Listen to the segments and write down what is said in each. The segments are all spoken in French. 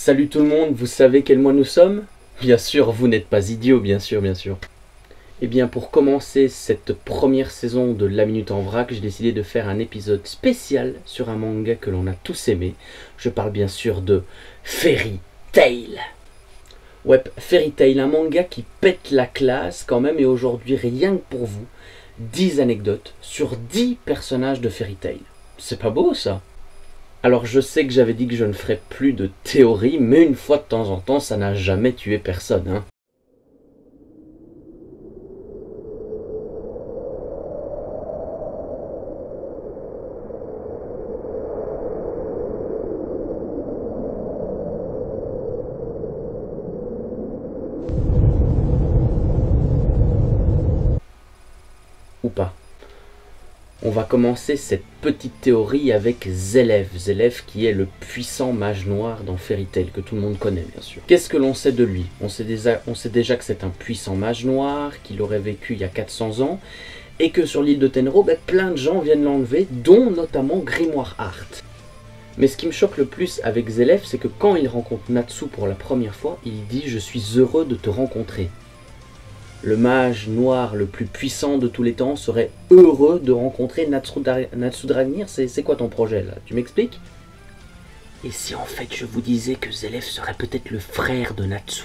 Salut tout le monde, vous savez quel mois nous sommes? Bien sûr, vous n'êtes pas idiots, bien sûr. Et bien pour commencer cette première saison de La Minute en Vrac, j'ai décidé de faire un épisode spécial sur un manga que l'on a tous aimé. Je parle bien sûr de Fairy Tail. Ouais, Fairy Tail, un manga qui pète la classe quand même, et aujourd'hui, rien que pour vous, 10 anecdotes sur 10 personnages de Fairy Tail. C'est pas beau ça? Alors je sais que j'avais dit que je ne ferais plus de théorie, mais une fois de temps en temps, ça n'a jamais tué personne, hein. Ou pas. On va commencer cette petite théorie avec Zélève. Zélève qui est le puissant mage noir dans Fairy Tail, que tout le monde connaît bien sûr. Qu'est-ce que l'on sait de lui? On sait déjà que c'est un puissant mage noir, qu'il aurait vécu il y a 400 ans, et que sur l'île de Tenro, plein de gens viennent l'enlever, dont notamment Grimoire Art. Mais ce qui me choque le plus avec Zélève, c'est que quand il rencontre Natsu pour la première fois, il dit « Je suis heureux de te rencontrer ». Le mage noir le plus puissant de tous les temps serait heureux de rencontrer Natsu Dragnir. C'est quoi ton projet là? Tu m'expliques? Et si en fait je vous disais que Zélève serait peut-être le frère de Natsu?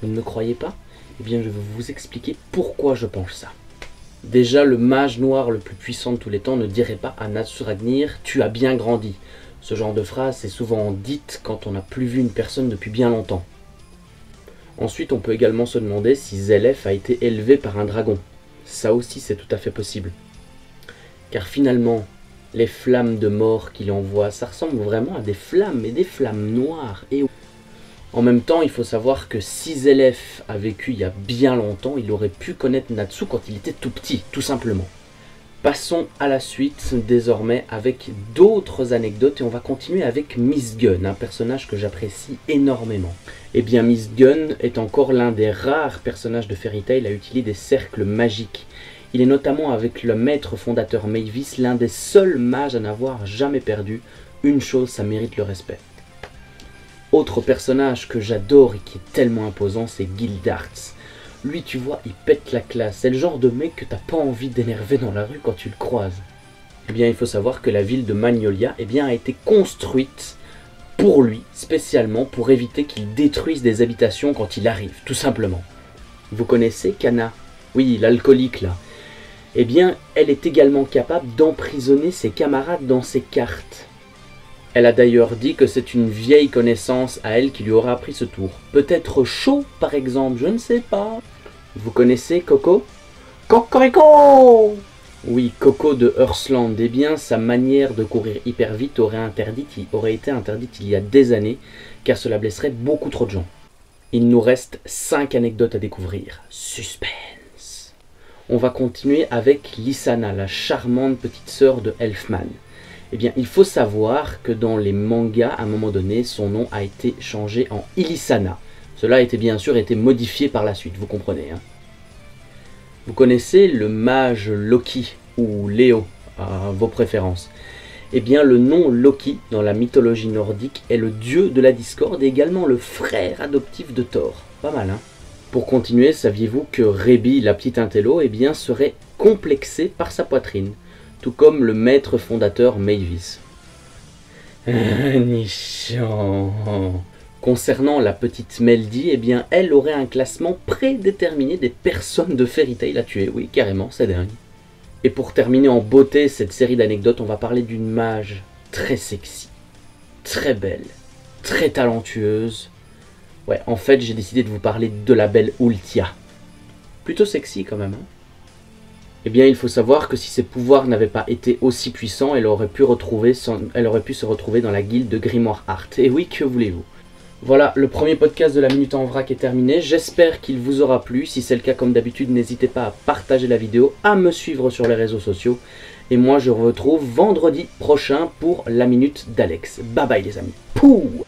Vous ne me croyez pas? Eh bien je vais vous expliquer pourquoi je pense ça. Déjà, le mage noir le plus puissant de tous les temps ne dirait pas à Natsu Dragnir « Tu as bien grandi ». Ce genre de phrase est souvent dite quand on n'a plus vu une personne depuis bien longtemps. Ensuite, on peut également se demander si Zélève a été élevé par un dragon. Ça aussi, c'est tout à fait possible. Car finalement, les flammes de mort qu'il envoie, ça ressemble vraiment à des flammes, mais des flammes noires. Et en même temps, il faut savoir que si Zélève a vécu il y a bien longtemps, il aurait pu connaître Natsu quand il était tout petit, tout simplement. Passons à la suite, désormais, avec d'autres anecdotes, et on va continuer avec Miss Gun, un personnage que j'apprécie énormément. Eh bien, Miss Gun est encore l'un des rares personnages de Fairy Tail à utiliser des cercles magiques. Il est notamment, avec le maître fondateur Mavis, l'un des seuls mages à n'avoir jamais perdu. Une chose, ça mérite le respect. Autre personnage que j'adore et qui est tellement imposant, c'est Gildarts. Lui, tu vois, il pète la classe. C'est le genre de mec que t'as pas envie d'énerver dans la rue quand tu le croises. Eh bien, il faut savoir que la ville de Magnolia a été construite pour lui, spécialement pour éviter qu'il détruise des habitations quand il arrive, tout simplement. Vous connaissez Kana? Oui, l'alcoolique là. Eh bien, elle est également capable d'emprisonner ses camarades dans ses cartes. Elle a d'ailleurs dit que c'est une vieille connaissance à elle qui lui aura appris ce tour. Peut-être Chaud, par exemple, je ne sais pas. Vous connaissez Coco? Cocorico! Oui, Coco de Earthland. Eh bien, sa manière de courir hyper vite aurait été interdite il y a des années, car cela blesserait beaucoup trop de gens. Il nous reste 5 anecdotes à découvrir. Suspense. On va continuer avec Lissana, la charmante petite sœur de Elfman. Eh bien, il faut savoir que dans les mangas, à un moment donné, son nom a été changé en Ilisana. Cela a bien sûr été modifié par la suite, vous comprenez, hein. Vous connaissez le mage Loki, ou Léo, à vos préférences. Eh bien, le nom Loki, dans la mythologie nordique, est le dieu de la discorde et également le frère adoptif de Thor. Pas mal, hein. Pour continuer, saviez-vous que Rebi, la petite intello, serait complexée par sa poitrine, tout comme le maître fondateur Mavis. Nichon. Concernant la petite Meldy, elle aurait un classement prédéterminé des personnes de Fairy Tail à tuer. Oui, carrément, c'est dingue. Et pour terminer en beauté cette série d'anecdotes, on va parler d'une mage très sexy, très belle, très talentueuse. Ouais, en fait, j'ai décidé de vous parler de la belle Ultia. Plutôt sexy quand même, hein. Eh bien, il faut savoir que si ses pouvoirs n'avaient pas été aussi puissants, elle aurait pu se retrouver dans la guilde de Grimoire Art. Et oui, que voulez-vous? Voilà, le premier podcast de La Minute en Vrac est terminé. J'espère qu'il vous aura plu. Si c'est le cas, comme d'habitude, n'hésitez pas à partager la vidéo, à me suivre sur les réseaux sociaux. Et moi, je vous retrouve vendredi prochain pour La Minute d'Alex. Bye bye les amis. Pouh!